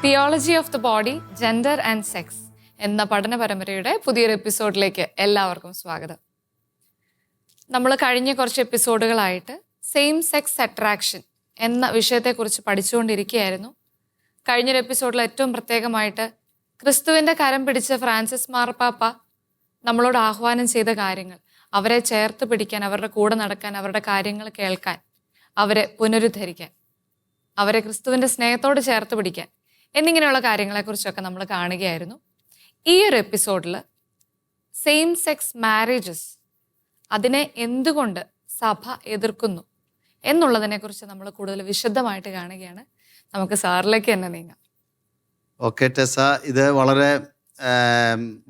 Theology of the body, gender and sex എന്ന പഠന പരമ്പരയുടെ പുതിയൊരു എപ്പിസോഡിലേക്ക് എല്ലാവർക്കും സ്വാഗതം. നമ്മൾ കഴിഞ്ഞ കുറച്ച് എപ്പിസോഡുകളായിട്ട് സെയിം സെക്സ് അട്രാക്ഷൻ എന്ന വിഷയത്തെക്കുറിച്ച് പഠിച്ചുകൊണ്ടിരിക്കുകയായിരുന്നു. കഴിഞ്ഞൊരു എപ്പിസോഡിൽ ഏറ്റവും പ്രത്യേകമായിട്ട് ക്രിസ്തുവിൻ്റെ കരം പിടിച്ച് ഫ്രാൻസിസ് മാർപ്പാപ്പ നമ്മളോട് ആഹ്വാനം ചെയ്ത കാര്യങ്ങൾ, അവരെ ചേർത്ത് പിടിക്കാൻ, അവരുടെ കൂടെ നടക്കാൻ, അവരുടെ കാര്യങ്ങൾ കേൾക്കാൻ, അവരെ പുനരുദ്ധരിക്കാൻ, അവരെ ക്രിസ്തുവിൻ്റെ സ്നേഹത്തോട് ചേർത്ത് പിടിക്കാൻ എന്നിങ്ങനെയുള്ള കാര്യങ്ങളെക്കുറിച്ചൊക്കെ നമ്മൾ കാണുകയായിരുന്നു. ഈ ഒരു എപ്പിസോഡിൽ സെയിം സെക്സ് മാരേജസ്, അതിനെ എന്തുകൊണ്ട് സഭ എതിർക്കുന്നു എന്നുള്ളതിനെക്കുറിച്ച് നമ്മൾ കൂടുതൽ വിശദമായിട്ട് കാണുകയാണ്. നമുക്ക് സാറിലേക്ക് തന്നെ നീങ്ങാം. ഓക്കെ ടെസ, ഇത്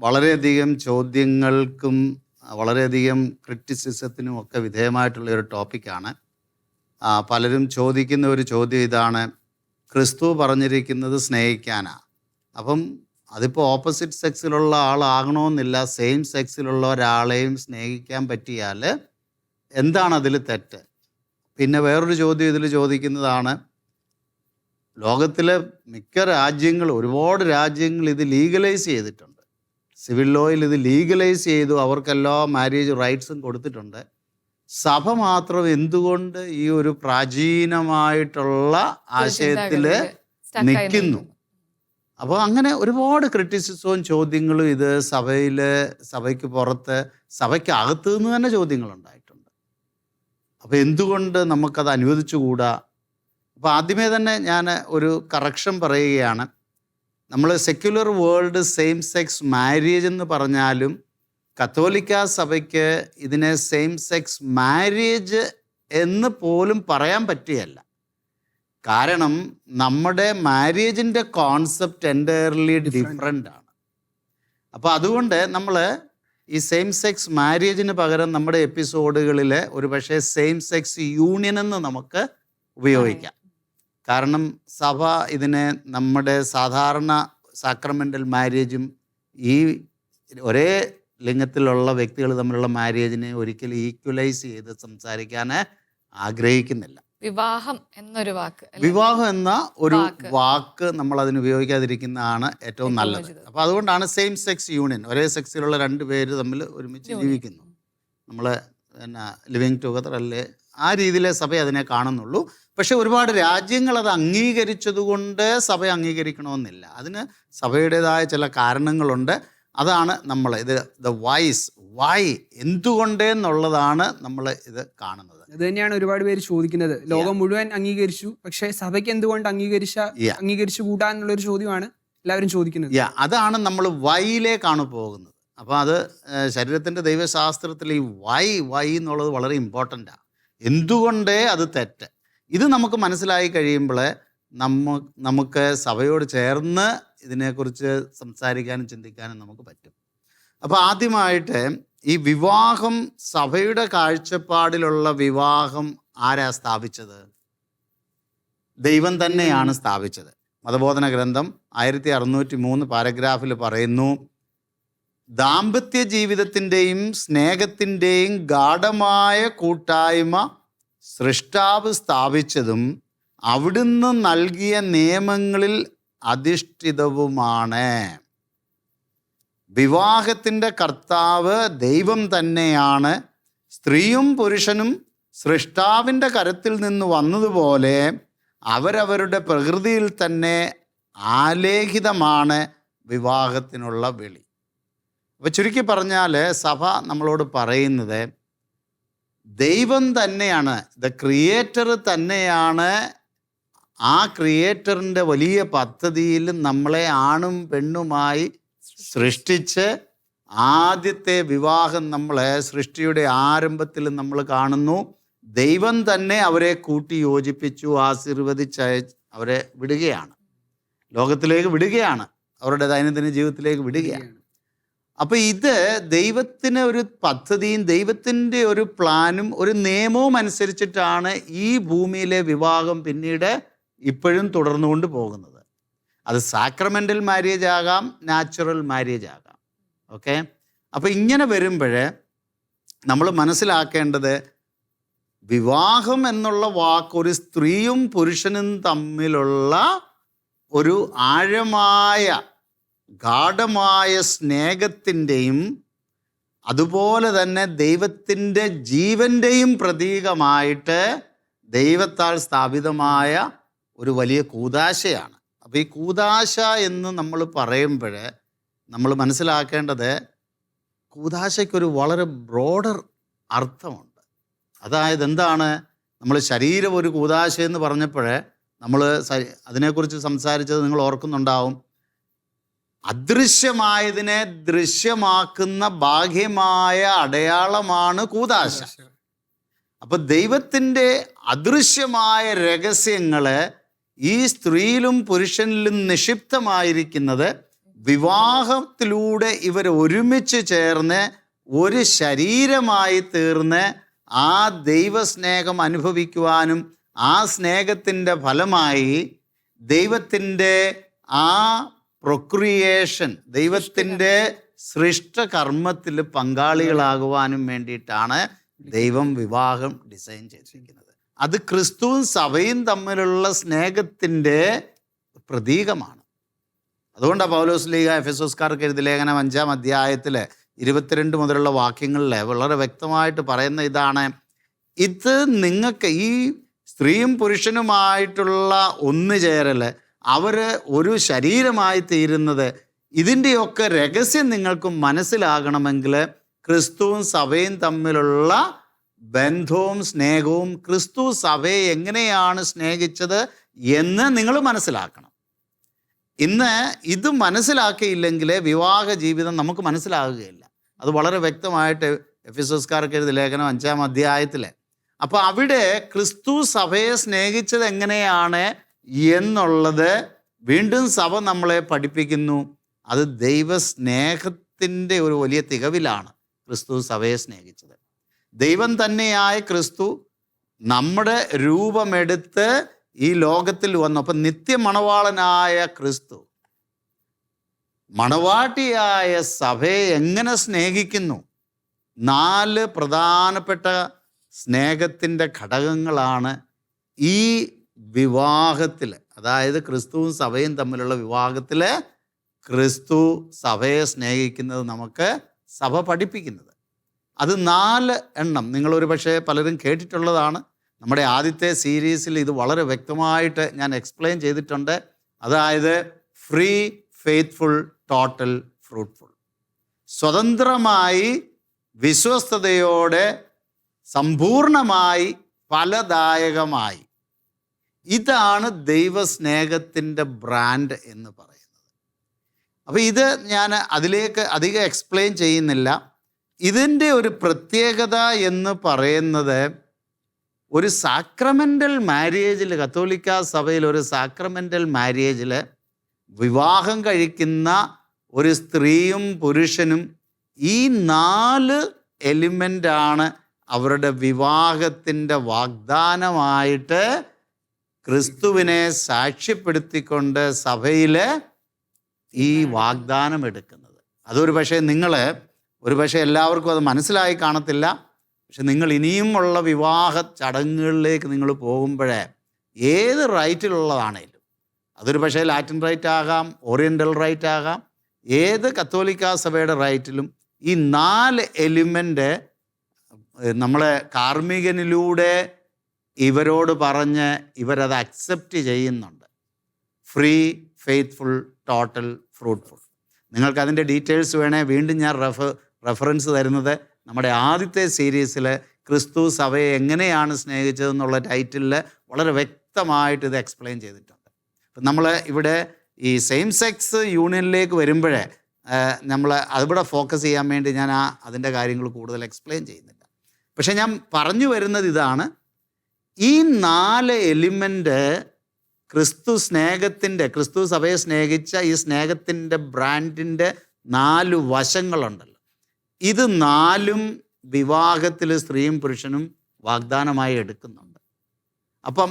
വളരെയധികം ചോദ്യങ്ങൾക്കും വളരെയധികം ക്രിറ്റിസിസത്തിനും ഒക്കെ വിധേയമായിട്ടുള്ള ഒരു ടോപ്പിക്കാണ്. പലരും ചോദിക്കുന്ന ഒരു ചോദ്യം ഇതാണ്: ക്രിസ്തു പറഞ്ഞിരിക്കുന്നത് സ്നേഹിക്കാനാ, അപ്പം അതിപ്പോൾ ഓപ്പോസിറ്റ് സെക്സിലുള്ള ആളാകണമെന്നില്ല, സെയിം സെക്സിലുള്ള ഒരാളെയും സ്നേഹിക്കാൻ പറ്റിയാൽ എന്താണ് അതിൽ തെറ്റ്? പിന്നെ വേറൊരു ചോദ്യം ഇതിൽ ചോദിക്കുന്നതാണ്, ലോകത്തിലെ മിക്ക രാജ്യങ്ങൾ, ഒരുപാട് രാജ്യങ്ങൾ ഇത് ലീഗലൈസ് ചെയ്തിട്ടുണ്ട്. സിവിൽ ലോയിൽ ഇത് ലീഗലൈസ് ചെയ്തു, അവർക്കെല്ലാം മാരേജ് റൈറ്റ്സും കൊടുത്തിട്ടുണ്ട്. സഭ മാത്രം എന്തുകൊണ്ട് ഈ ഒരു പ്രാചീനമായിട്ടുള്ള ആശയത്തിൽ നിൽക്കുന്നു? അപ്പോൾ അങ്ങനെ ഒരുപാട് ക്രിറ്റിസിസവും ചോദ്യങ്ങളും ഇത് സഭയ്ക്ക് പുറത്ത്, സഭയ്ക്കകത്ത് നിന്ന് തന്നെ ചോദ്യങ്ങളുണ്ടായിട്ടുണ്ട്. അപ്പോൾ എന്തുകൊണ്ട് നമുക്കത് അനുവദിച്ചുകൂടാ? അപ്പോൾ ആദ്യമേ തന്നെ ഞാൻ ഒരു കറക്ഷൻ പറയുകയാണ്. നമ്മൾ secular world same sex marriage എന്ന് പറഞ്ഞാലും കത്തോലിക്ക സഭയ്ക്ക് ഇതിനെ സെയിം സെക്സ് മാരേജ് എന്ന് പോലും പറയാൻ പറ്റുകയല്ല. കാരണം നമ്മുടെ മാരേജിൻ്റെ കോൺസെപ്റ്റ് എൻറ്റയർലി ഡിഫറെൻ്റ് ആണ്. അപ്പോൾ അതുകൊണ്ട് നമ്മൾ ഈ സെയിം സെക്സ് മാരേജിന് പകരം നമ്മുടെ എപ്പിസോഡുകളിൽ ഒരു പക്ഷേ സെയിം സെക്സ് യൂണിയൻ എന്ന് നമുക്ക് ഉപയോഗിക്കാം. കാരണം സഭ ഇതിനെ നമ്മുടെ സാധാരണ സാക്രമെൻ്റൽ മാരേജും ഈ ഒരേ ലിംഗത്തിലുള്ള വ്യക്തികൾ തമ്മിലുള്ള മാരേജിനെ ഒരിക്കലും ഈക്വലൈസ് ചെയ്ത് സംസാരിക്കാൻ ആഗ്രഹിക്കുന്നില്ല. വിവാഹം എന്നൊരു വാക്ക് നമ്മൾ അതിന് ഉപയോഗിക്കാതിരിക്കുന്നതാണ് ഏറ്റവും നല്ലത്. അപ്പോൾ അതുകൊണ്ടാണ് സെയിം സെക്സ് യൂണിയൻ, ഒരേ സെക്സിലുള്ള രണ്ട് പേര് തമ്മിൽ ഒരുമിച്ച് ജീവിക്കുന്നു, നമ്മൾ ലിവിങ് ടുഗദർ അല്ലേ, ആ രീതിയിലെ സഭ അതിനെ കാണുന്നുള്ളൂ. പക്ഷെ ഒരുപാട് രാജ്യങ്ങൾ അത് അംഗീകരിച്ചതുകൊണ്ട് സഭ അംഗീകരിക്കണമെന്നില്ല. അതിന് സഭയുടേതായ ചില കാരണങ്ങളുണ്ട്. അതാണ് നമ്മൾ ഇത് വൈ എന്തുകൊണ്ടെന്നുള്ളതാണ് നമ്മൾ ഇത് കാണുന്നത്. അത് തന്നെയാണ് ഒരുപാട് പേര് ചോദിക്കുന്നത്. ലോകം മുഴുവൻ അംഗീകരിച്ചു, പക്ഷേ സഭയ്ക്ക് എന്തുകൊണ്ട് അംഗീകരിച്ചു കൂടാ എന്നുള്ളൊരു ചോദ്യമാണ് എല്ലാവരും ചോദിക്കുന്നത്. അതാണ് നമ്മൾ വൈയിലേക്കാണ് പോകുന്നത്. അപ്പോൾ അത് ശരീരത്തിൻ്റെ ദൈവശാസ്ത്രത്തിൽ ഈ വൈ എന്നുള്ളത് വളരെ ഇമ്പോർട്ടൻ്റാണ്. എന്തുകൊണ്ടേ അത് തെറ്റ്, ഇത് നമുക്ക് മനസ്സിലായി കഴിയുമ്പോൾ നമുക്ക് സഭയോട് ചേർന്ന് ഇതിനെക്കുറിച്ച് സംസാരിക്കാനും ചിന്തിക്കാനും നമുക്ക് പറ്റും. അപ്പോൾ ആദ്യമായിട്ട് ഈ വിവാഹം, സഭയുടെ കാഴ്ചപ്പാടിലുള്ള വിവാഹം ആരാ സ്ഥാപിച്ചത്? ദൈവം തന്നെയാണ് സ്ഥാപിച്ചത്. മതബോധന ഗ്രന്ഥം 1603 പാരഗ്രാഫിൽ പറയുന്നു: ദാമ്പത്യ ജീവിതത്തിൻ്റെയും സ്നേഹത്തിൻ്റെയും ഗാഢമായ കൂട്ടായ്മ സൃഷ്ടാവ് സ്ഥാപിച്ചതും അവിടുന്ന് നൽകിയ നിയമങ്ങളിൽ അധിഷ്ഠിതവുമാണ്. വിവാഹത്തിൻ്റെ കർത്താവ് ദൈവം തന്നെയാണ്. സ്ത്രീയും പുരുഷനും സൃഷ്ടാവിൻ്റെ കരത്തിൽ നിന്ന് വന്നതുപോലെ അവരവരുടെ പ്രകൃതിയിൽ തന്നെ ആലേഖിതമാണ് വിവാഹത്തിനുള്ള വിളി. അപ്പോൾ ചുരുക്കി പറഞ്ഞാൽ സഭ നമ്മളോട് പറയുന്നത് ദൈവം തന്നെയാണ്, ദ ക്രിയേറ്റർ തന്നെയാണ് ആ ക്രിയേറ്ററിൻ്റെ വലിയ പദ്ധതിയിൽ നമ്മളെ ആണും പെണ്ണുമായി സൃഷ്ടിച്ച് ആദ്യത്തെ വിവാഹം നമ്മളെ സൃഷ്ടിയുടെ ആരംഭത്തിൽ നമ്മൾ കാണുന്നു. ദൈവം തന്നെ അവരെ കൂട്ടി യോജിപ്പിച്ചു, ആശീർവദിച്ച് അവരെ വിടുകയാണ്, ലോകത്തിലേക്ക് വിടുകയാണ്, അവരുടെ ദൈനംദിന ജീവിതത്തിലേക്ക് വിടുകയാണ്. അപ്പോൾ ഇത് ദൈവത്തിന് ഒരു പദ്ധതിയും ദൈവത്തിൻ്റെ ഒരു പ്ലാനും ഒരു നിയമവും അനുസരിച്ചിട്ടാണ് ഈ ഭൂമിയിലെ വിവാഹം പിന്നീട് ഇപ്പോഴും തുടർന്നുകൊണ്ട് പോകുന്നത്. അത് സാക്രമെൻ്റൽ മാരേജ് ആകാം, നാച്ചുറൽ മാരേജ് ആകാം. ഓക്കെ, അപ്പോൾ ഇങ്ങനെ വരുമ്പോൾ നമ്മൾ മനസ്സിലാക്കേണ്ടത് വിവാഹം എന്നുള്ള വാക്ക് ഒരു സ്ത്രീയും പുരുഷനും തമ്മിലുള്ള ഒരു ആഴമായ ഗാഢമായ സ്നേഹത്തിൻ്റെയും അതുപോലെ തന്നെ ദൈവത്തിൻ്റെ ജീവൻ്റെയും പ്രതീകമായിട്ട് ദൈവത്താൽ സ്ഥാപിതമായ ഒരു വലിയ കൂദാശയാണ്. അപ്പോൾ ഈ കൂദാശ എന്ന് നമ്മൾ പറയുമ്പോൾ നമ്മൾ മനസ്സിലാക്കേണ്ടത് കൂദാശയ്ക്കൊരു വളരെ ബ്രോഡർ അർത്ഥമുണ്ട്. അതായത് എന്താണ്, നമ്മൾ ശരീരം ഒരു കൂദാശ എന്ന് പറഞ്ഞപ്പോൾ നമ്മൾ അതിനെക്കുറിച്ച് സംസാരിച്ചത് നിങ്ങൾ ഓർക്കുന്നുണ്ടാവും. അദൃശ്യമായതിനെ ദൃശ്യമാക്കുന്ന ബാഹ്യമായ അടയാളമാണ് കൂദാശ. അപ്പൊ ദൈവത്തിൻ്റെ അദൃശ്യമായ രഹസ്യങ്ങള് ഈ സ്ത്രീയിലും പുരുഷനിലും നിക്ഷിപ്തമായിരിക്കുന്നത് വിവാഹത്തിലൂടെ ഇവർ ഒരുമിച്ച് ചേർന്ന് ഒരു ശരീരമായി തീർന്ന് ആ ദൈവസ്നേഹം അനുഭവിക്കുവാനും ആ സ്നേഹത്തിൻ്റെ ഫലമായി ദൈവത്തിൻ്റെ ആ പ്രൊക്രിയേഷൻ, ദൈവത്തിൻ്റെ സൃഷ്ടകർമ്മത്തിൽ പങ്കാളികളാകുവാനും വേണ്ടിയിട്ടാണ് ദൈവം വിവാഹം ഡിസൈൻ ചെയ്തിരിക്കുന്നത്. അത് ക്രിസ്തുവും സഭയും തമ്മിലുള്ള സ്നേഹത്തിൻ്റെ പ്രതീകമാണ്. അതുകൊണ്ടാണ് പൗലോസ് ലീഗ എഫെസോസ്കാർക്ക് എഴുതിയ ലേഖനം 5-ാം അധ്യായത്തിൽ 22 മുതലുള്ള വാക്യങ്ങളിൽ വളരെ വ്യക്തമായിട്ട് പറയുന്ന ഇതാണ്, ഇത് നിങ്ങൾക്ക് ഈ സ്ത്രീയും പുരുഷനുമായിട്ടുള്ള ഒന്നുചേരൽ, അവർ ഒരു ശരീരമായി തീരുന്നത്, ഇതിൻ്റെയൊക്കെ രഹസ്യം നിങ്ങൾക്ക് മനസ്സിലാകണമെങ്കിൽ ക്രിസ്തുവും സഭയും തമ്മിലുള്ള ബന്ധവും സ്നേഹവും, ക്രിസ്തു സഭയെ എങ്ങനെയാണ് സ്നേഹിച്ചത് എന്ന് നിങ്ങൾ മനസ്സിലാക്കണം. ഇന്ന് ഇത് മനസ്സിലാക്കിയില്ലെങ്കിൽ വിവാഹ ജീവിതം നമുക്ക് മനസ്സിലാകുകയില്ല. അത് വളരെ വ്യക്തമായിട്ട് എഫെസോസ്കാർക്ക് എഴുതിയ ലേഖനം 5-ാം അധ്യായത്തിൽ. അപ്പോൾ അവിടെ ക്രിസ്തു സഭയെ സ്നേഹിച്ചത് എങ്ങനെയാണ് എന്നുള്ളത് വീണ്ടും സഭ നമ്മളെ പഠിപ്പിക്കുന്നു. അത് ദൈവസ്നേഹത്തിൻ്റെ ഒരു വലിയ തികവിലാണ് ക്രിസ്തു സഭയെ സ്നേഹിച്ചത്. ദൈവം തന്നെയായ ക്രിസ്തു നമ്മുടെ രൂപമെടുത്ത് ഈ ലോകത്തിൽ വന്നു. അപ്പം നിത്യമണവാളനായ ക്രിസ്തു മണവാട്ടിയായ സഭയെ എങ്ങനെ സ്നേഹിക്കുന്നു? 4 പ്രധാനപ്പെട്ട സ്നേഹത്തിൻ്റെ ഘടകങ്ങളാണ് ഈ വിവാഹത്തിൽ, അതായത് ക്രിസ്തുവും സഭയും തമ്മിലുള്ള വിവാഹത്തിൽ ക്രിസ്തു സഭയെ സ്നേഹിക്കുന്നത് നമുക്ക് സഭ പഠിപ്പിക്കുന്നത്. അത് 4 എണ്ണം നിങ്ങളൊരു പക്ഷേ പലരും കേട്ടിട്ടുള്ളതാണ്. നമ്മുടെ ആദ്യത്തെ സീരീസിൽ ഇത് വളരെ വ്യക്തമായിട്ട് ഞാൻ എക്സ്പ്ലെയിൻ ചെയ്തിട്ടുണ്ട്. അതായത് ഫ്രീ, ഫെയ്ത്ത്ഫുൾ, ടോട്ടൽ, ഫ്രൂട്ട്ഫുൾ. സ്വതന്ത്രമായി, വിശ്വസ്തയോടെ, സമ്പൂർണമായി, ഫലദായകമായി. ഇതാണ് ദൈവസ്നേഹത്തിൻ്റെ ബ്രാൻഡ് എന്ന് പറയുന്നത്. അപ്പോൾ ഇത് ഞാൻ അതിലേക്ക് അധികം എക്സ്പ്ലെയിൻ ചെയ്യുന്നില്ല. ഇതിൻ്റെ ഒരു പ്രത്യേകത എന്ന് പറയുന്നത്, ഒരു സാക്രമെൻ്റൽ മാര്യേജിൽ, കത്തോലിക്ക സഭയിൽ ഒരു സാക്രമെൻ്റൽ മാര്യേജിൽ വിവാഹം കഴിക്കുന്ന ഒരു സ്ത്രീയും പുരുഷനും ഈ 4 എലിമെൻ്റാണ് അവരുടെ വിവാഹത്തിൻ്റെ വാഗ്ദാനമായിട്ട് ക്രിസ്തുവിനെ സാക്ഷ്യപ്പെടുത്തിക്കൊണ്ട് സഭയിൽ ഈ വാഗ്ദാനം എടുക്കുന്നത്. അതൊരു പക്ഷേ എല്ലാവർക്കും അത് മനസ്സിലായി കാണത്തില്ല. പക്ഷെ നിങ്ങൾ ഇനിയും ഉള്ള വിവാഹ ചടങ്ങുകളിലേക്ക് നിങ്ങൾ പോകുമ്പോഴേ ഏത് റൈറ്റിലുള്ളതാണേലും, അതൊരു പക്ഷേ ലാറ്റിൻ റൈറ്റ് ആകാം, ഓറിയൻ്റൽ റൈറ്റ് ആകാം, ഏത് കത്തോലിക്ക സഭയുടെ റൈറ്റിലും ഈ 4 എലിമെൻ്റ് നമ്മളെ കാർമ്മികനിലൂടെ ഇവരോട് പറഞ്ഞ് ഇവരത് അക്സെപ്റ്റ് ചെയ്യുന്നുണ്ട്. Free, faithful, total, fruitful. നിങ്ങൾക്കതിൻ്റെ ഡീറ്റെയിൽസ് വേണേൽ വീണ്ടും ഞാൻ റെഫറൻസ് തരുന്നത് നമ്മുടെ ആദ്യത്തെ സീരീസിൽ ക്രിസ്തു സഭയെ എങ്ങനെയാണ് സ്നേഹിച്ചതെന്നുള്ള ടൈറ്റിലിൽ വളരെ വ്യക്തമായിട്ട് ഇത് എക്സ്പ്ലെയിൻ ചെയ്തിട്ടുണ്ട്. അപ്പം നമ്മൾ ഇവിടെ ഈ സെയിം സെക്സ് യൂണിയനിലേക്ക് വരുമ്പോഴേ നമ്മൾ അതിവിടെ ഫോക്കസ് ചെയ്യാൻ വേണ്ടി ഞാൻ അതിൻ്റെ കാര്യങ്ങൾ കൂടുതൽ എക്സ്പ്ലെയിൻ ചെയ്യുന്നില്ല. പക്ഷെ ഞാൻ പറഞ്ഞു വരുന്നത് ഇതാണ്, ഈ 4 എലിമെൻ്റ് ക്രിസ്തു സഭയെ സ്നേഹിച്ച ഈ സ്നേഹത്തിൻ്റെ ബ്രാൻഡിൻ്റെ 4 വശങ്ങളുണ്ടല്ലോ. ഇത് 4ഉം വിവാഹത്തിൽ സ്ത്രീയും പുരുഷനും വാഗ്ദാനമായി എടുക്കുന്നുണ്ട്. അപ്പം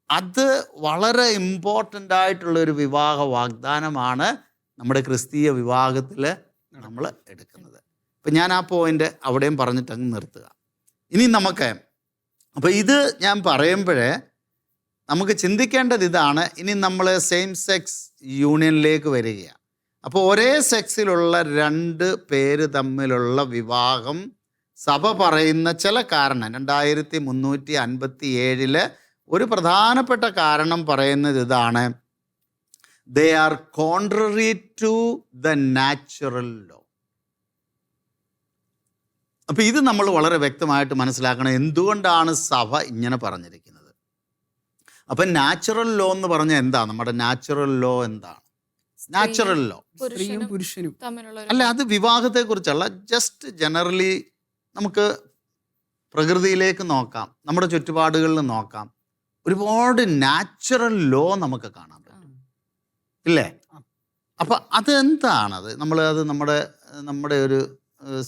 അത് വളരെ ഇമ്പോർട്ടൻ്റ് ആയിട്ടുള്ളൊരു വിവാഹ വാഗ്ദാനമാണ് നമ്മുടെ ക്രിസ്തീയ വിവാഹത്തിൽ നമ്മൾ എടുക്കുന്നത്. അപ്പം ഞാൻ ആ പോയിൻ്റ് അവിടെയും പറഞ്ഞിട്ടങ്ങ് നിർത്തുക. ഇനി നമുക്ക് അപ്പോൾ ഇത് ഞാൻ പറയുമ്പോഴേ നമുക്ക് ചിന്തിക്കേണ്ടത് ഇതാണ്. ഇനി നമ്മൾ സെയിം സെക്സ് യൂണിയനിലേക്ക് വരികയാണ്. അപ്പോൾ ഒരേ സെക്സിലുള്ള രണ്ട് പേര് തമ്മിലുള്ള വിവാഹം സഭ പറയുന്ന ചില കാരണം 2357 ഒരു പ്രധാനപ്പെട്ട കാരണം പറയുന്നത് ഇതാണ്: they are contrary to the natural law. അപ്പം ഇത് നമ്മൾ വളരെ വ്യക്തമായിട്ട് മനസ്സിലാക്കണം. എന്തുകൊണ്ടാണ് സഭ ഇങ്ങനെ പറഞ്ഞിരിക്കുന്നത്? അപ്പം നാച്ചുറൽ ലോ എന്ന് പറഞ്ഞാൽ എന്താ? നമ്മുടെ നാച്ചുറൽ ലോ എന്താണ്? നാച്ചുറൽ ലോ സ്ത്രീയും പുരുഷനും തമ്മിലുള്ള അല്ല, അത് വിവാഹത്തെക്കുറിച്ചല്ല. ജസ്റ്റ് ജനറലി നമുക്ക് പ്രകൃതിയിലേക്ക് നോക്കാം, നമ്മുടെ ചുറ്റുപാടുകളിൽ നോക്കാം. ഒരുപാട് നാച്ചുറൽ ലോ നമുക്ക് കാണാൻ പറ്റും, ഇല്ലേ? അപ്പം അതെന്താണത്? അത് നമ്മുടെ ഒരു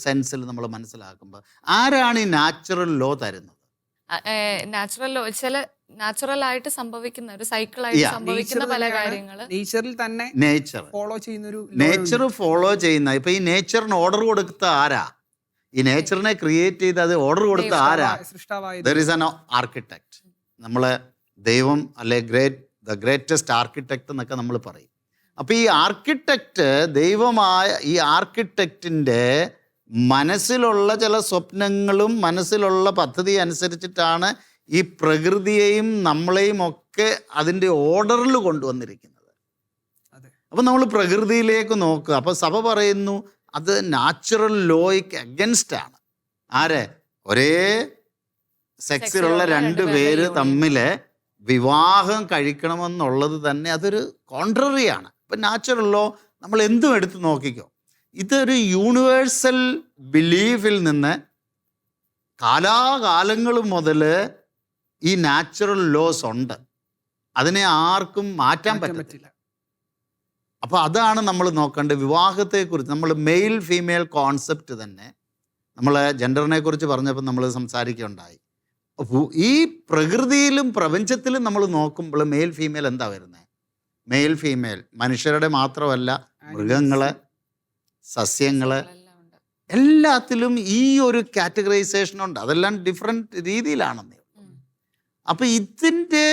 സെൻസിൽ നമ്മൾ മനസ്സിലാക്കുമ്പോൾ ആരാണ് ഈ നാച്ചുറൽ ലോ തരുന്നത്? നാച്ചുറൽ ലോ ചില നാച്ചുറൽ ആയിട്ട് സംഭവിക്കുന്ന ഒരു സൈക്കിളായിട്ട് സംഭവിക്കുന്ന പല കാര്യങ്ങള് നേച്ചറിൽ തന്നെ നേച്ചർ ഫോളോ ചെയ്യുന്ന ഒരു നേച്ചർ ഫോളോ ചെയ്യുന്ന. ഇപ്പൊ ഈ നേച്ചറിന് ഓർഡർ കൊടുത്ത ആരാ? ഈ നേച്ചറിനെ ക്രിയേറ്റ് ചെയ്ത് അത് ഓർഡർ കൊടുത്ത ആരാ? There is an architect. നമ്മളെ ദൈവം അല്ലെ ദ ഗ്രേറ്റസ്റ്റ് ആർക്കിടെക്ട് എന്നൊക്കെ നമ്മൾ പറയും. അപ്പൊ ഈ ആർക്കിടെക്റ്റ്, ദൈവമായ ഈ ആർക്കിടെക്റ്റിന്റെ മനസ്സിലുള്ള ചില സ്വപ്നങ്ങളും മനസ്സിലുള്ള പദ്ധതി അനുസരിച്ചിട്ടാണ് ഈ പ്രകൃതിയെയും നമ്മളെയും ഒക്കെ അതിൻ്റെ ഓർഡറിൽ കൊണ്ടുവന്നിരിക്കുന്നത്. അപ്പം നമ്മൾ പ്രകൃതിയിലേക്ക് നോക്കുക. അപ്പം സഭ പറയുന്നു അത് നാച്ചുറൽ ലോയ്ക്ക് അഗൻസ്റ്റ് ആണ്. ആരെ? ഒരേ സെക്സിലുള്ള രണ്ട് പേര് തമ്മിൽ വിവാഹം കഴിക്കണമെന്നുള്ളത് തന്നെ അതൊരു കോൺട്രറിയാണ്. ഇപ്പം നാച്ചുറൽ ലോ നമ്മൾ എന്തും എടുത്ത് നോക്കിക്കോ, ഇതൊരു യൂണിവേഴ്സൽ ബിലീഫിൽ നിന്ന് കാലാകാലങ്ങൾ മുതൽ ഈ നാച്ചുറൽ ലോസ് ഉണ്ട്. അതിനെ ആർക്കും മാറ്റാൻ പറ്റത്തില്ല. അപ്പോൾ അതാണ് നമ്മൾ നോക്കേണ്ടത്. വിവാഹത്തെക്കുറിച്ച് നമ്മൾ മെയിൽ ഫീമെയിൽ കോൺസെപ്റ്റ് തന്നെ നമ്മൾ ജെൻഡറിനെ കുറിച്ച് പറഞ്ഞപ്പോൾ നമ്മൾ സംസാരിക്കുകയുണ്ടായി. ഈ പ്രകൃതിയിലും പ്രപഞ്ചത്തിലും നമ്മൾ നോക്കുമ്പോൾ മെയിൽ ഫീമെയിൽ എന്താ വരുന്നത്? മെയിൽ ഫീമെയിൽ മനുഷ്യരുടെ മാത്രമല്ല, മൃഗങ്ങള്, സസ്യങ്ങള്, എല്ലാത്തിലും ഈ ഒരു കാറ്റഗറൈസേഷൻ ഉണ്ട്. അതെല്ലാം ഡിഫറെൻറ്റ് രീതിയിലാണെന്നേ. അപ്പം ഇതിൻ്റെ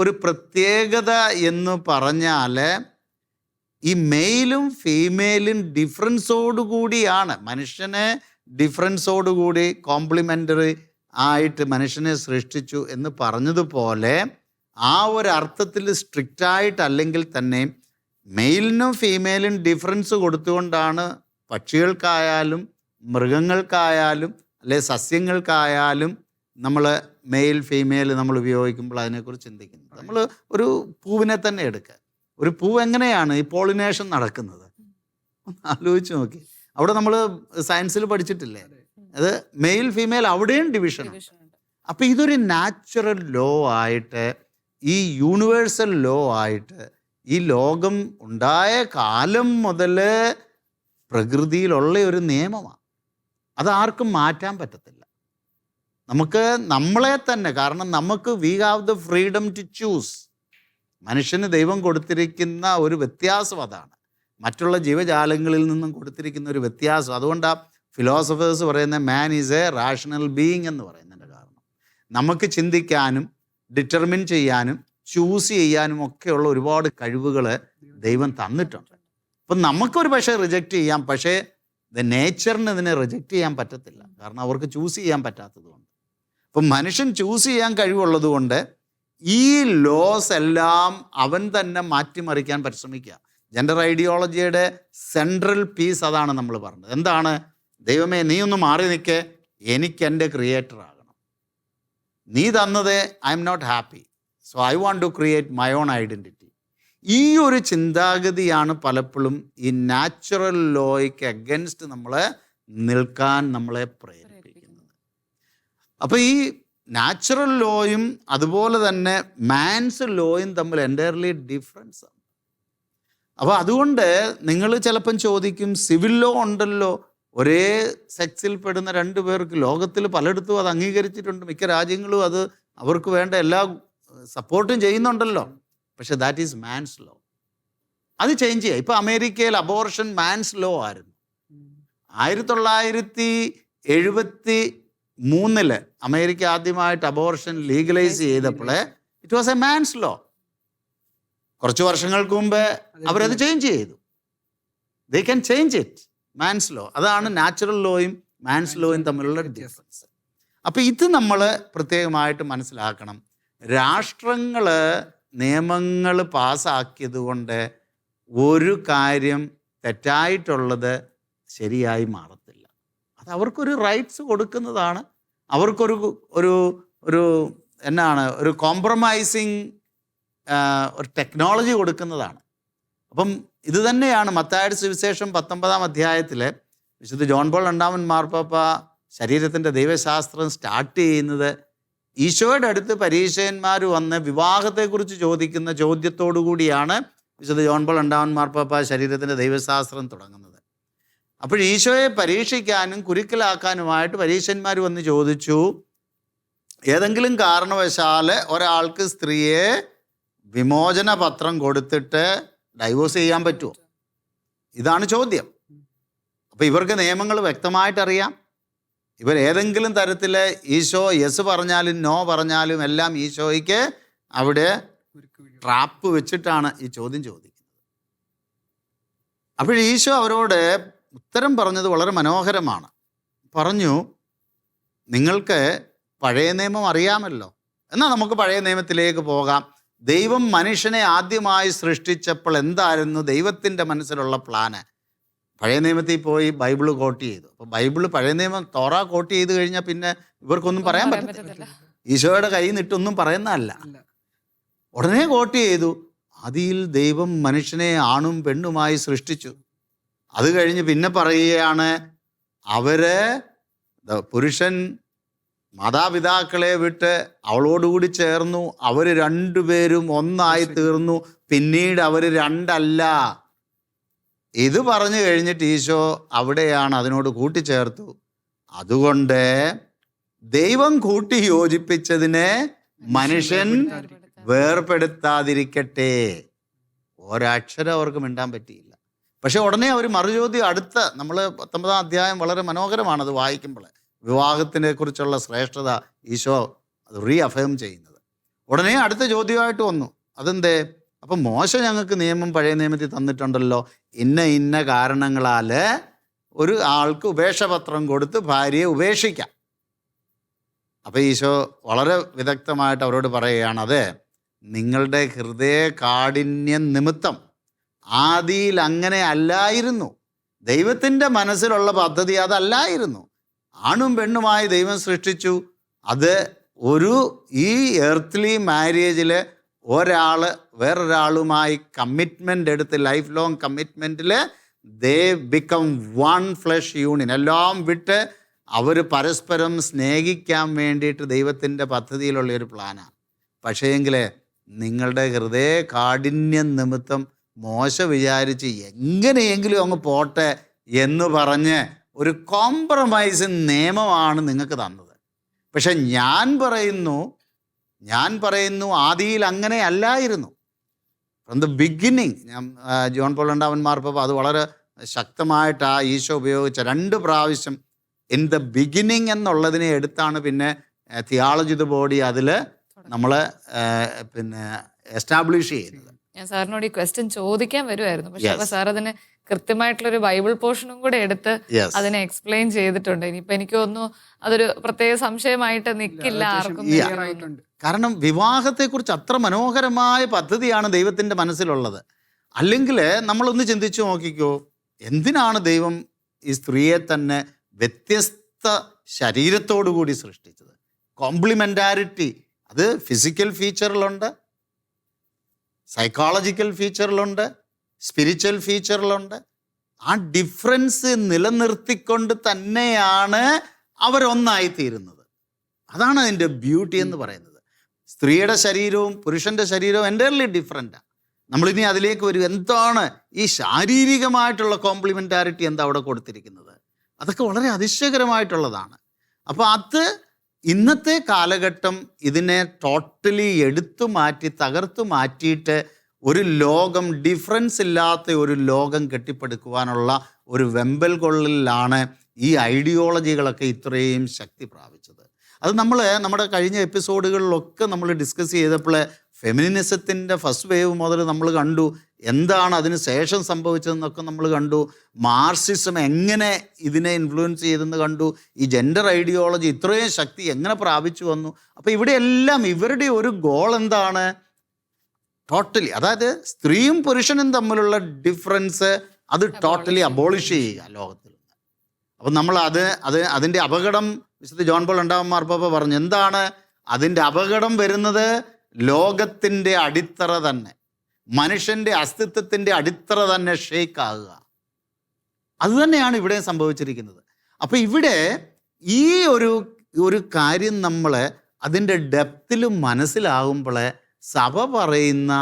ഒരു പ്രത്യേകത എന്ന് പറഞ്ഞാൽ ഈ മെയിലും ഫീമെയിലും ഡിഫറൻസോടുകൂടിയാണ് മനുഷ്യനെ ഡിഫറൻസോടുകൂടി കോംപ്ലിമെൻ്ററി ആയിട്ട് മനുഷ്യനെ സൃഷ്ടിച്ചു എന്ന് പറഞ്ഞതുപോലെ ആ ഒരു അർത്ഥത്തിൽ സ്ട്രിക്റ്റായിട്ടല്ലെങ്കിൽ തന്നെ മെയിലിനും ഫീമെയിലും ഡിഫറൻസ് കൊടുത്തുകൊണ്ടാണ് പക്ഷികൾക്കായാലും മൃഗങ്ങൾക്കായാലും അല്ലെ സസ്യങ്ങൾക്കായാലും നമ്മൾ മെയിൽ ഫീമെയിൽ നമ്മൾ ഉപയോഗിക്കുമ്പോൾ അതിനെക്കുറിച്ച് ചിന്തിക്കുന്നത്. നമ്മൾ ഒരു പൂവിനെ തന്നെ എടുക്കുക. ഒരു പൂവ് എങ്ങനെയാണ് ഈ പോളിനേഷൻ നടക്കുന്നത്? ആലോചിച്ച് നോക്കി. അവിടെ നമ്മൾ സയൻസിൽ പഠിച്ചിട്ടില്ലേ? അത് മെയിൽ ഫീമെയിൽ അവിടെയും ഡിവിഷൻ. അപ്പം ഇതൊരു നാച്ചുറൽ ലോ ആയിട്ട്, ഈ യൂണിവേഴ്സൽ ലോ ആയിട്ട് ഈ ലോകം ഉണ്ടായ കാലം മുതൽ പ്രകൃതിയിലുള്ള ഒരു നിയമമാണ്. അതാർക്കും മാറ്റാൻ പറ്റത്തില്ല. നമുക്ക് നമ്മളെ തന്നെ, കാരണം നമുക്ക് we have the freedom to choose. മനുഷ്യന് ദൈവം കൊടുത്തിരിക്കുന്ന ഒരു വ്യത്യാസം അതാണ്, മറ്റുള്ള ജീവജാലങ്ങളിൽ നിന്നും കൊടുത്തിരിക്കുന്ന ഒരു വ്യത്യാസം. അതുകൊണ്ടാണ് ഫിലോസഫേഴ്സ് പറയുന്ന man is A rational being എന്ന് പറയുന്നതിൻ്റെ കാരണം. നമുക്ക് ചിന്തിക്കാനും ഡിറ്റർമിൻ ചെയ്യാനും ചൂസ് ചെയ്യാനും ഒക്കെയുള്ള ഒരുപാട് കഴിവുകൾ ദൈവം തന്നിട്ടുണ്ട്. അപ്പം നമുക്കൊരു പക്ഷേ റിജക്റ്റ് ചെയ്യാം, പക്ഷേ നേച്ചറിന് ഇതിനെ റിജക്റ്റ് ചെയ്യാൻ പറ്റത്തില്ല, കാരണം അവർക്ക് ചൂസ് ചെയ്യാൻ പറ്റാത്തത് കൊണ്ട്. അപ്പം മനുഷ്യൻ ചൂസ് ചെയ്യാൻ കഴിവുള്ളത് കൊണ്ട് ഈ ലോസ് എല്ലാം അവൻ തന്നെ മാറ്റിമറിക്കാൻ പരിശ്രമിക്കുക. ജെൻഡർ ഐഡിയോളജിയുടെ സെൻട്രൽ പീസ് അതാണ് നമ്മൾ പറഞ്ഞത്. എന്താണ്? ദൈവമേ, നീ ഒന്ന് മാറി നിൽക്കേ, എനിക്ക് എൻ്റെ ക്രിയേറ്റർ ആകണം. നീ തന്നത് I am not happy, so I want to create my own identity. ഈ ഒരു ചിന്താഗതിയാണ് പലപ്പോഴും ഈ നാച്ചുറൽ ലോയ്ക്ക് അഗൻസ്റ്റ് നിൽക്കാൻ നമ്മളെ പ്രേരിപ്പിക്കുന്നത്. അപ്പോൾ ഈ നാച്ചുറൽ ലോയും അതുപോലെ തന്നെ മാൻസ് ലോയും തമ്മിൽ എൻറ്റയർലി ഡിഫറൻസ് ആണ്. അപ്പോൾ അതുകൊണ്ട് നിങ്ങൾ ചിലപ്പം ചോദിക്കും, സിവിൽ ലോ ഉണ്ടല്ലോ, ഒരേ സെക്സിൽ പെടുന്ന രണ്ട് പേർക്ക് ലോകത്തിൽ പലയിടത്തും അത് അംഗീകരിച്ചിട്ടുണ്ട്, മിക്ക രാജ്യങ്ങളും അത് അവർക്ക് വേണ്ട എല്ലാ സപ്പോർട്ടും ചെയ്യുന്നുണ്ടല്ലോ. പക്ഷെ ദാറ്റ് ഈസ് മാൻസ് ലോ. അത് ചേഞ്ച് ചെയ്യുക. ഇപ്പോൾ അമേരിക്കയിൽ അബോർഷൻ മാൻസ് ലോ ആയിരുന്നു. 1973 അമേരിക്ക ആദ്യമായിട്ട് അബോർഷൻ ലീഗലൈസ് ചെയ്തപ്പോൾ it was a man's law. കുറച്ച് വർഷങ്ങൾക്ക് മുമ്പ് അവരത് ചേഞ്ച് ചെയ്തു. They can change it. Man's law, അതാണ് നാച്ചുറൽ ലോയും മാൻസ് ലോയും തമ്മിലുള്ള ഡിഫറൻസ്. അപ്പം ഇത് നമ്മൾ പ്രത്യേകമായിട്ട് മനസ്സിലാക്കണം. രാഷ്ട്രങ്ങൾ നിയമങ്ങൾ പാസ്സാക്കിയത് കൊണ്ട് ഒരു കാര്യം തെറ്റായിട്ടുള്ളത് ശരിയായി മാറത്തില്ല. അത് അവർക്കൊരു റൈറ്റ്സ് കൊടുക്കുന്നതാണ്, അവർക്കൊരു ഒരു ഒരു എന്നാണ് ഒരു കോംപ്രമൈസിങ് ഒരു ടെക്നോളജി കൊടുക്കുന്നതാണ്. അപ്പം ഇത് തന്നെയാണ് മത്തായിയുടെ സുവിശേഷം 19-ാം അധ്യായത്തിൽ വിശുദ്ധ ജോൺ പോൾ രണ്ടാമൻ മാർപ്പാപ്പ ശരീരത്തിൻ്റെ ദൈവശാസ്ത്രം സ്റ്റാർട്ട് ചെയ്യുന്നത് ഈശോയുടെ അടുത്ത് പരീശയന്മാർ വന്ന് വിവാഹത്തെക്കുറിച്ച് ചോദിക്കുന്ന ചോദ്യത്തോടു കൂടിയാണ് വിശുദ്ധ ജോൺ പോൾ രണ്ടാമൻ മാർപ്പാപ്പ ശരീരത്തിൻ്റെ ദൈവശാസ്ത്രം തുടങ്ങുന്നത്. അപ്പോൾ ഈശോയെ പരീക്ഷിക്കാനും കുരുക്കലാക്കാനുമായിട്ട് പരീശന്മാർ വന്ന് ചോദിച്ചു, ഏതെങ്കിലും കാരണവശാൽ ഒരാൾക്ക് സ്ത്രീയെ വിമോചന പത്രം കൊടുത്തിട്ട് ഡൈവോഴ്സ് ചെയ്യാൻ പറ്റുമോ? ഇതാണ് ചോദ്യം. അപ്പോൾ ഇവർക്ക് നിയമങ്ങൾ വ്യക്തമായിട്ടറിയാം. ഇവർ ഏതെങ്കിലും തരത്തിൽ ഈശോ യെസ് പറഞ്ഞാലും നോ പറഞ്ഞാലും എല്ലാം ഈശോയ്ക്ക് അവിടെ ട്രാപ്പ് വെച്ചിട്ടാണ് ഈ ചോദ്യം ചോദിക്കുന്നത്. അപ്പോൾ ഈശോ അവരോട് ഉത്തരം പറഞ്ഞത് വളരെ മനോഹരമാണ്. പറഞ്ഞു, നിങ്ങൾക്ക് പഴയ നിയമം അറിയാമല്ലോ, എന്നാൽ നമുക്ക് പഴയ നിയമത്തിലേക്ക് പോകാം. ദൈവം മനുഷ്യനെ ആദ്യമായി സൃഷ്ടിച്ചപ്പോൾ എന്തായിരുന്നു ദൈവത്തിൻ്റെ മനസ്സിലുള്ള പ്ലാന്? പഴയ നിയമത്തിൽ പോയി ബൈബിള് കോട്ട് ചെയ്തു. അപ്പോൾ ബൈബിള് പഴയ നിയമം തോറ കോട്ട് ചെയ്ത് കഴിഞ്ഞാൽ പിന്നെ ഇവർക്കൊന്നും പറയാൻ പറ്റത്തില്ല. ഈശോയുടെ കയ്യിൽ നിന്നിട്ടൊന്നും പറയുന്നതല്ല. ഉടനെ കോട്ട് ചെയ്തു, ആദിയിൽ ദൈവം മനുഷ്യനെ ആണും പെണ്ണുമായി സൃഷ്ടിച്ചു. അത് കഴിഞ്ഞ് പിന്നെ പറയുകയാണ്, പുരുഷൻ മാതാപിതാക്കളെ വിട്ട് അവളോടുകൂടി ചേർന്നു, അവർ രണ്ടുപേരും ഒന്നായി തീർന്നു, പിന്നീട് അവർ രണ്ടല്ല. ഇത് പറഞ്ഞു കഴിഞ്ഞിട്ട് ഈശോ അവിടെയാണ് അതിനോട് കൂട്ടിച്ചേർത്തു, അതുകൊണ്ട് ദൈവം കൂട്ടി യോജിപ്പിച്ചതിനെ മനുഷ്യൻ വേർപെടുത്താതിരിക്കട്ടെ. ഒരക്ഷരം അവർക്ക് മിണ്ടാൻ പറ്റിയില്ല. പക്ഷെ ഉടനെ അവർ മറുചോദ്യം അടുത്ത നമ്മൾ 19-ാം അധ്യായം വളരെ മനോഹരമാണത് വായിക്കുമ്പോൾ. വിവാഹത്തിനെ കുറിച്ചുള്ള ശ്രേഷ്ഠത ഈശോ അത് റീഅഫേം ചെയ്യുന്നത്. ഉടനെ അടുത്ത ചോദ്യമായിട്ട് വന്നു, അതെന്തേ? അപ്പം മോശ ഞങ്ങൾക്ക് നിയമം പഴയ നിയമത്തിൽ തന്നിട്ടുണ്ടല്ലോ, ഇന്ന കാരണങ്ങളാൽ ഒരു ആൾക്ക് ഉപേക്ഷപത്രം കൊടുത്ത് ഭാര്യയെ ഉപേക്ഷിക്കാം. അപ്പം ഈശോ വളരെ വിദഗ്ധമായിട്ട് അവരോട് പറയുകയാണ്, അത് നിങ്ങളുടെ ഹൃദയ കാഠിന്യം നിമിത്തം. ആദിയിൽ അങ്ങനെ അല്ലായിരുന്നു. ദൈവത്തിൻ്റെ മനസ്സിലുള്ള പദ്ധതി അതല്ലായിരുന്നു. ആണും പെണ്ണുമായി ദൈവം സൃഷ്ടിച്ചു. അത് ഈ എർത്ത്ലി മാരേജിൽ ഒരാൾ വേറൊരാളുമായി കമ്മിറ്റ്മെൻ്റ് എടുത്ത് ലൈഫ് ലോങ് കമ്മിറ്റ്മെൻറ്റിൽ they become one flesh union. എല്ലാം വിട്ട് അവർ പരസ്പരം സ്നേഹിക്കാൻ വേണ്ടിയിട്ട് ദൈവത്തിൻ്റെ പദ്ധതിയിലുള്ളൊരു പ്ലാനാണ്. പക്ഷേങ്കിൽ നിങ്ങളുടെ ഹൃദയ കാഠിന്യം നിമിത്തം മോശ വിചാരിച്ച് എങ്ങനെയെങ്കിലും അങ്ങ് പോട്ടെ എന്ന് പറഞ്ഞ് ഒരു കോംപ്രമൈസ് നിയമമാണ് നിങ്ങൾക്ക് തന്നത്. പക്ഷെ ഞാൻ പറയുന്നു ആദിയിൽ അങ്ങനെ അല്ലായിരുന്നു. From the beginning. John Paul രണ്ടാമൻ മാർപ്പാപ്പ അത് വളരെ ശക്തമായിട്ട് ആ ഈശോ ഉപയോഗിച്ച 2 പ്രാവശ്യം ഇൻ ദ ബിഗിനിങ് എന്നുള്ളതിനെ എടുത്താണ് പിന്നെ തിയോളജി ദ ബോഡി അതിൽ നമ്മൾ പിന്നെ എസ്റ്റാബ്ലിഷ് ചെയ്യുന്നത്. ഞാൻ സാറിനോട് ഈ ക്വസ്റ്റ്യൻ ചോദിക്കാൻ വരുമായിരുന്നു, പക്ഷെ അപ്പൊ സാർ അതിന് കൃത്യമായിട്ടുള്ളൊരു ബൈബിൾ പോർഷനും കൂടെ എടുത്ത് അതിനെ എക്സ്പ്ലെയിൻ ചെയ്തിട്ടുണ്ട്. ഇനിയിപ്പോ എനിക്ക് തോന്നുന്നു അതൊരു പ്രത്യേക സംശയമായിട്ട് നിൽക്കില്ല ആർക്കും. കാരണം വിവാഹത്തെക്കുറിച്ച് അത്ര മനോഹരമായ പദ്ധതിയാണ് ദൈവത്തിൻ്റെ മനസ്സിലുള്ളത്. അല്ലെങ്കിൽ നമ്മളൊന്ന് ചിന്തിച്ചു നോക്കിക്കോ, എന്തിനാണ് ദൈവം ഈ സ്ത്രീയെ തന്നെ വ്യത്യസ്ത ശരീരത്തോടു കൂടി സൃഷ്ടിച്ചത്? കോംപ്ലിമെൻറ്റാരിറ്റി അത് ഫിസിക്കൽ ഫീച്ചറിലുണ്ട്, സൈക്കോളജിക്കൽ ഫീച്ചറിലുണ്ട്, സ്പിരിച്വൽ ഫീച്ചറിലുണ്ട്. ആ ഡിഫറൻസ് നിലനിർത്തിക്കൊണ്ട് തന്നെയാണ് അവരൊന്നായിത്തീരുന്നത്. അതാണ് അതിൻ്റെ ബ്യൂട്ടി എന്ന് പറയുന്നത്. സ്ത്രീയുടെ ശരീരവും പുരുഷൻ്റെ ശരീരവും എൻ്റയർലി ഡിഫറെൻറ്റാണ്. നമ്മളിനി അതിലേക്ക് വരും. എന്താണ് ഈ ശാരീരികമായിട്ടുള്ള കോംപ്ലിമെൻറ്റാരിറ്റി എന്താ അവിടെ കൊടുത്തിരിക്കുന്നത്? അതൊക്കെ വളരെ അതിശയകരമായിട്ടുള്ളതാണ്. അപ്പോൾ അത് ഇന്നത്തെ കാലഘട്ടം ഇതിനെ ടോട്ടലി തകർത്തു മാറ്റിയിട്ട് ഒരു ലോകം, ഡിഫറൻസ് ഇല്ലാത്ത ഒരു ലോകം കെട്ടിപ്പടുക്കുവാനുള്ള ഒരു വെമ്പൽ കൊള്ളിലാണ് ഈ ഐഡിയോളജികളൊക്കെ ഇത്രയും ശക്തി പ്രാപിച്ചത്. അത് നമ്മൾ നമ്മുടെ കഴിഞ്ഞ എപ്പിസോഡുകളിലൊക്കെ നമ്മൾ ഡിസ്കസ് ചെയ്തപ്പോൾ ഫെമിനിനിസത്തിൻ്റെ ഫസ്റ്റ് വേവ് മുതൽ നമ്മൾ കണ്ടു, എന്താണ് അതിന് ശേഷം സംഭവിച്ചതെന്നൊക്കെ നമ്മൾ കണ്ടു, മാർക്സിസം എങ്ങനെ ഇതിനെ ഇൻഫ്ലുവൻസ് ചെയ്തെന്ന് കണ്ടു, ഈ ജെൻഡർ ഐഡിയോളജി ഇത്രയും ശക്തി എങ്ങനെ പ്രാപിച്ചു വന്നു. അപ്പോൾ ഇവിടെയെല്ലാം ഇവരുടെ ഒരു ഗോൾ എന്താണ്? ടോട്ടലി, അതായത് സ്ത്രീയും പുരുഷനും തമ്മിലുള്ള ഡിഫറൻസ് അത് ടോട്ടലി അബോളിഷ് ചെയ്യുക ലോകത്തിൽ. അപ്പം നമ്മൾ അതിൻ്റെ അപകടം വിശുദ്ധ ജോൺ പോൾ രണ്ടാമൻ മാർപ്പാപ്പ പറഞ്ഞു. എന്താണ് അതിൻ്റെ അപകടം വരുന്നത്? ലോകത്തിൻ്റെ അടിത്തറ തന്നെ, മനുഷ്യൻ്റെ അസ്തിത്വത്തിൻ്റെ അടിത്തറ തന്നെ ഷേക്ക് ആകുക. അതുതന്നെയാണ് ഇവിടെ സംഭവിച്ചിരിക്കുന്നത്. അപ്പം ഇവിടെ ഈ ഒരു കാര്യം നമ്മൾ അതിൻ്റെ ഡെപ്തിൽ മനസ്സിലാകുമ്പോൾ സഭ പറയുന്ന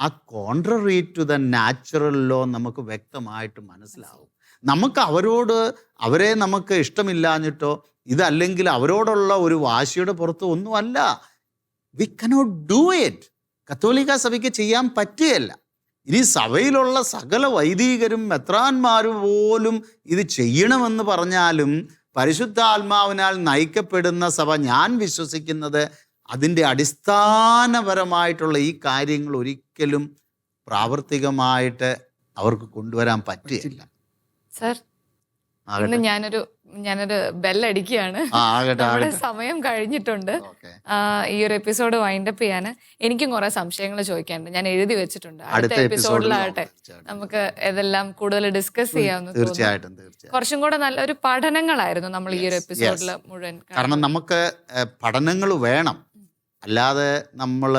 ആ contrary to the natural law നമുക്ക് വ്യക്തമായിട്ട് മനസ്സിലാവും. നമുക്ക് അവരെ നമുക്ക് ഇഷ്ടമില്ലാഞ്ഞിട്ടോ ഇതല്ലെങ്കിൽ അവരോടുള്ള ഒരു വാശിയുടെ പുറത്ത് ഒന്നുമല്ല. We cannot do it. കത്തോലിക്ക സഭയ്ക്ക് ചെയ്യാൻ പറ്റുകയില്ല. ഇനി സഭയിലുള്ള സകല വൈദികരും മെത്രാന്മാരും പോലും ഇത് ചെയ്യണമെന്ന് പറഞ്ഞാലും പരിശുദ്ധാത്മാവിനാൽ നയിക്കപ്പെടുന്ന സഭ, ഞാൻ വിശ്വസിക്കുന്നത് അതിൻ്റെ അടിസ്ഥാനപരമായിട്ടുള്ള ഈ കാര്യങ്ങൾ ഒരിക്കലും പ്രാവർത്തികമായിട്ട് അവർക്ക് കൊണ്ടുവരാൻ പറ്റില്ല. സർ, ഇന്ന് ഞാനൊരു ബെല്ലടിക്കുകയാണ്. നമ്മുടെ സമയം കഴിഞ്ഞിട്ടുണ്ട്. ഈ ഒരു എപ്പിസോഡ് വൈൻഡപ്പ് ചെയ്യാന് എനിക്കും കുറെ സംശയങ്ങൾ ചോദിക്കാനുണ്ട്. ഞാൻ എഴുതി വെച്ചിട്ടുണ്ട്. അടുത്ത എപ്പിസോഡിലാകട്ടെ നമുക്ക് ഇതെല്ലാം കൂടുതൽ ഡിസ്കസ് ചെയ്യാമെന്ന് തോന്നുന്നു. കുറച്ചും കൂടെ നല്ലൊരു പഠനങ്ങളായിരുന്നു നമ്മൾ ഈ ഒരു എപ്പിസോഡിൽ മുഴുവൻ. കാരണം നമുക്ക് പഠനങ്ങൾ വേണം, അല്ലാതെ നമ്മൾ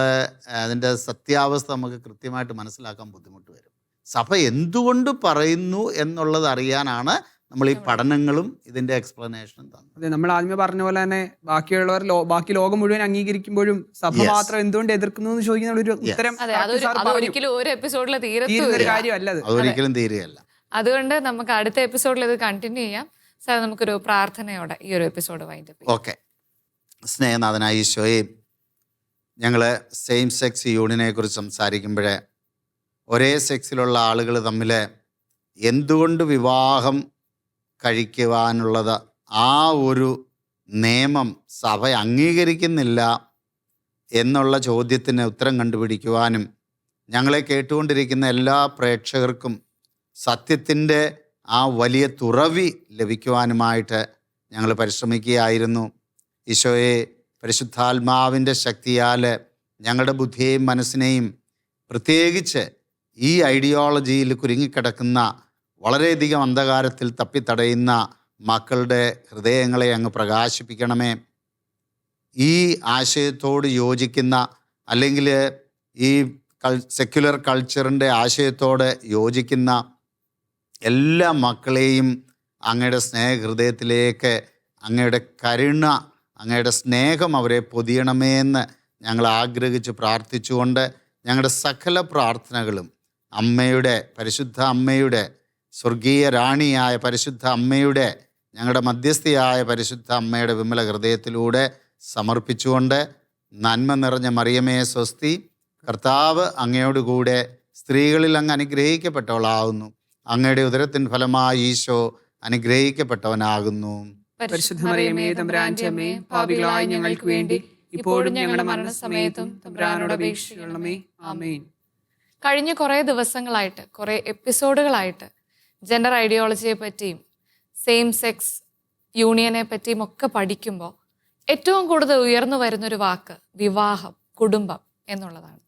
അതിൻ്റെ സത്യാവസ്ഥ നമുക്ക് കൃത്യമായിട്ട് മനസ്സിലാക്കാൻ ബുദ്ധിമുട്ട് വരും. സഭ എന്തുകൊണ്ട് പറയുന്നു എന്നുള്ളത് അറിയാനാണ് നമ്മൾ ഈ പഠനങ്ങളും ഇതിന്റെ എക്സ്പ്ലനേഷനും തന്നത്. അതെ, നമ്മൾ ആദ്യമേ പറഞ്ഞ പോലെ തന്നെ ബാക്കി ലോകം മുഴുവൻ അംഗീകരിക്കുമ്പോഴും സഭ മാത്രം എന്തുകൊണ്ട് എതിർക്കുന്നു എന്ന് ചോദിക്കുന്ന ഒരു ഉത്തരം ഒരിക്കലും ഒരു എപ്പിസോഡിൽ തീരുന്ന കാര്യമല്ല, അതൊരിക്കലും തീരുകയല്ല. അതുകൊണ്ട് നമുക്ക് അടുത്ത എപ്പിസോഡിൽ ഇത് കണ്ടിന്യൂ ചെയ്യാം. സാർ, നമുക്കൊരു പ്രാർത്ഥനയോടെ ഈ ഒരു എപ്പിസോഡ് വൈൻഡപ്പ് ചെയ്യാം. ഓക്കെ. സ്നേഹനാഥനായ ഈശോയെ, ഞങ്ങൾ സെയിം സെക്സ് യൂണിയനെ കുറിച്ച് സംസാരിക്കുമ്പോഴേ ഒരേ സെക്സിലുള്ള ആളുകൾ തമ്മിൽ എന്തുകൊണ്ട് വിവാഹം കഴിക്കുവാനുള്ളത് ആ ഒരു നിയമം സഭ അംഗീകരിക്കുന്നില്ല എന്നുള്ള ചോദ്യത്തിന് ഉത്തരം കണ്ടുപിടിക്കുവാനും ഞങ്ങളെ കേട്ടുകൊണ്ടിരിക്കുന്ന എല്ലാ പ്രേക്ഷകർക്കും സത്യത്തിൻ്റെ ആ വലിയ തുറവി ലഭിക്കുവാനുമായിട്ട് ഞങ്ങൾ പരിശ്രമിക്കുകയായിരുന്നു. ഈശോയെ, പരിശുദ്ധാത്മാവിൻ്റെ ശക്തിയാൽ ഞങ്ങളുടെ ബുദ്ധിയെയും മനസ്സിനെയും പ്രത്യേകിച്ച് ഈ ഐഡിയോളജിയിൽ കുരുങ്ങിക്കിടക്കുന്ന വളരെയധികം അന്ധകാരത്തിൽ തപ്പിത്തടയുന്ന മക്കളുടെ ഹൃദയങ്ങളെ അങ്ങ് പ്രകാശിപ്പിക്കണമേ. ഈ ആശയത്തോട് യോജിക്കുന്ന, അല്ലെങ്കിൽ ഈ സെക്യുലർ കൾച്ചറിൻ്റെ ആശയത്തോട് യോജിക്കുന്ന എല്ലാ മക്കളെയും അങ്ങയുടെ സ്നേഹഹൃദയത്തിലേക്ക്, അങ്ങയുടെ കരുണ, അങ്ങയുടെ സ്നേഹം അവരെ പൊതിയണമേ എന്ന് ഞങ്ങൾ ആഗ്രഹിച്ച് പ്രാർത്ഥിച്ചുകൊണ്ട് ഞങ്ങളുടെ സകല പ്രാർത്ഥനകളും പരിശുദ്ധ അമ്മയുടെ, സ്വർഗീയ റാണിയായ പരിശുദ്ധ അമ്മയുടെ, ഞങ്ങളുടെ മധ്യസ്ഥയായ പരിശുദ്ധ അമ്മയുടെ വിമല ഹൃദയത്തിലൂടെ സമർപ്പിച്ചുകൊണ്ട്, നന്മ നിറഞ്ഞ മറിയമേ സ്വസ്തി, കർത്താവ് അങ്ങയോടുകൂടെ സ്ത്രീകളിൽ അങ്ങ് അനുഗ്രഹിക്കപ്പെട്ടവളാകുന്നു, അങ്ങയുടെ ഉദരത്തിൻ ഫലമായി ഈശോ അനുഗ്രഹിക്കപ്പെട്ടവനാകുന്നു. പരിശുദ്ധ മറിയമേ, തമ്പുരാന്റെ അമ്മേ, പാപികളായ ഞങ്ങൾക്ക് വേണ്ടി ഇപ്പോഴും ഞങ്ങളുടെ മരണസമയത്തും തമ്പുരാനോട് അപേക്ഷിക്കണമേ. ആമേൻ. കഴിഞ്ഞ കുറേ ദിവസങ്ങളായിട്ട്, കുറേ എപ്പിസോഡുകളായിട്ട് ജെൻഡർ ഐഡിയോളജിയെ പറ്റിയും സെയിം സെക്സ് യൂണിയനെ പറ്റിയും ഒക്കെ പഠിക്കുമ്പോൾ ഏറ്റവും കൂടുതൽ ഉയർന്നു വരുന്നൊരു വാക്ക് വിവാഹം, കുടുംബം എന്നുള്ളതാണ്.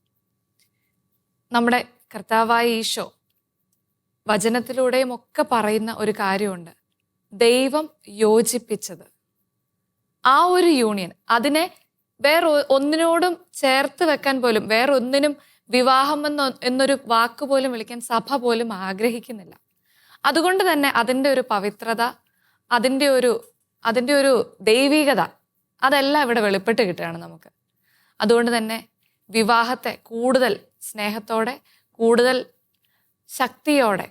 നമ്മുടെ കർത്താവായ ഈശോ വചനത്തിലൂടെയും ഒക്കെ പറയുന്ന ഒരു കാര്യമുണ്ട്, ദൈവം യോജിപ്പിച്ചത്. ആ ഒരു യൂണിയൻ, അതിനെ വേറെ ഒന്നിനോടും ചേർത്ത് വെക്കാൻ പോലും, വേറെ ഒന്നിനും വിവാഹം എന്നൊരു വാക്ക് പോലും വിളിക്കാൻ സഭ പോലും ആഗ്രഹിക്കുന്നില്ല. അതുകൊണ്ട് തന്നെ അതിൻ്റെ ഒരു പവിത്രത, അതിൻ്റെ ഒരു ദൈവികത, അതെല്ലാം ഇവിടെ വെളിപ്പെട്ട് കിട്ടുകയാണ് നമുക്ക്. അതുകൊണ്ട് തന്നെ വിവാഹത്തെ കൂടുതൽ സ്നേഹത്തോടെ, കൂടുതൽ ശക്തിയോടെ,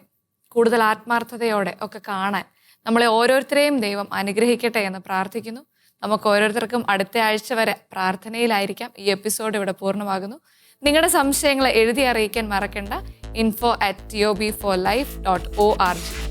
കൂടുതൽ ആത്മാർത്ഥതയോടെ ഒക്കെ കാണാൻ നമ്മളെ ഓരോരുത്തരെയും ദൈവം അനുഗ്രഹിക്കട്ടെ എന്ന് പ്രാർത്ഥിക്കുന്നു. നമുക്ക് ഓരോരുത്തർക്കും അടുത്ത ആഴ്ച വരെ പ്രാർത്ഥനയിലായിരിക്കാം. ഈ എപ്പിസോഡ് ഇവിടെ പൂർണ്ണമാകുന്നു. നിങ്ങളുടെ സംശയങ്ങൾ എഴുതി അറിയിക്കാൻ മറക്കണ്ട. info@tobforlife.org